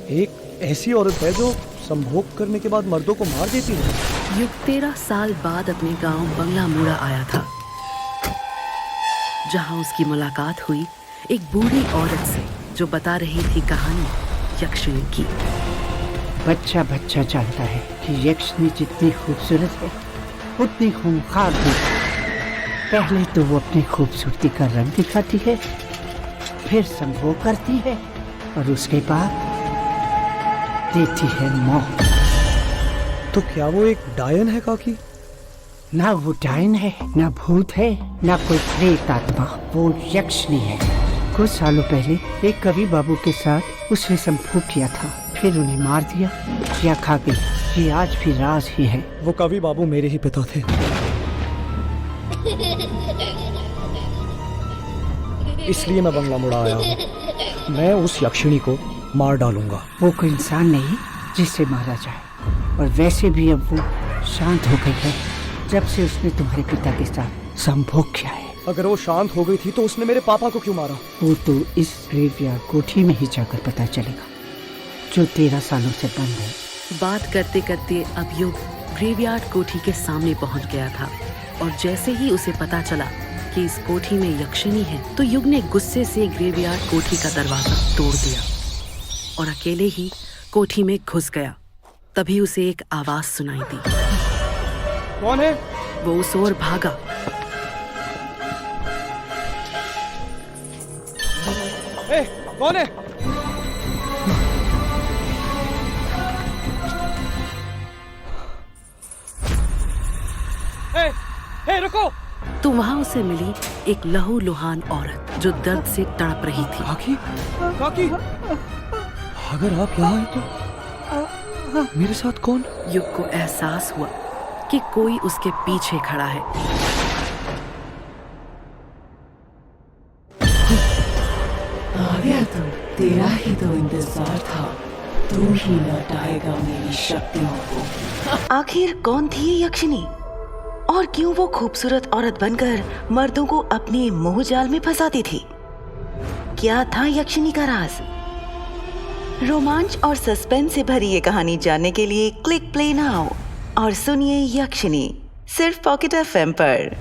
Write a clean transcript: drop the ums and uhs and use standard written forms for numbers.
एक ऐसी औरत है जो संभोग करने के बाद मर्दों को मार देती है। युग 13 साल बाद अपने गांव बंगला मुड़ा आया था, जहां उसकी मुलाकात हुई एक बूढ़ी औरत से जो बता रही थी कहानी यक्षिणी की। बच्चा बच्चा जानता है कि यक्षिणी जितनी खूबसूरत है उतनी खूंखार भी। पहले तो वो अपनी खूबसूरती का रंग दिखाती है, फिर संभोग करती है और उसके बाद देती है मौत। तो क्या वो एक डायन है काकी? ना वो डायन है, ना भूत है, ना कोई प्रेत आत्मा। वो यक्षिणी है। कुछ सालों पहले एक कवि बाबू के साथ उसने संभोग किया था, फिर उन्हें मार दिया या खा गई। ये आज भी राज ही है। वो कवि बाबू मेरे ही पिता थे। इसलिए मैं बंगला मुड़ा आया हूँ। मैं उस यक्षिणी को मार डालूंगा। वो कोई इंसान नहीं जिसे मारा जाए, और वैसे भी अब वो शांत हो गई है जब से उसने तुम्हारे पिता के साथ संभोग किया है। अगर वो शांत हो गई थी तो उसने मेरे पापा को क्यों मारा? वो तो इस ग्रेवयार्ड कोठी में ही जाकर पता चलेगा, जो 13 सालों से बंद है। बात करते करते अब युग ग्रेवयार्ड कोठी के सामने पहुंच गया था, और जैसे ही उसे पता चला कि इस कोठी में यक्षिणी है, तो युग ने गुस्से से ग्रेवयार्ड कोठी का दरवाजा तोड़ दिया और अकेले ही कोठी में घुस गया। तभी उसे एक आवाज सुनाई दी। कौन है? वो उस ओर भागा। ए, कौन है? ए, रुको! तो वहां उसे मिली एक लहूलुहान औरत जो दर्द से तड़प रही थी। काकी, काकी, अगर आप यहाँ हैं तो मेरे साथ कौन? युग को एहसास हुआ कि कोई उसके पीछे खड़ा है। आ गया तुम। तेरा ही तो इंतजार था। तू ही लौटाएगा मेरी शक्तियों को। आखिर कौन थी ये यक्षिणी, और क्यों वो खूबसूरत औरत बनकर मर्दों को अपने मोह जाल में फंसाती थी? क्या था यक्षिणी का राज? रोमांच और सस्पेंस से भरी ये कहानी जानने के लिए क्लिक प्ले नाउ और सुनिए यक्षिणी सिर्फ पॉकेट FM पर।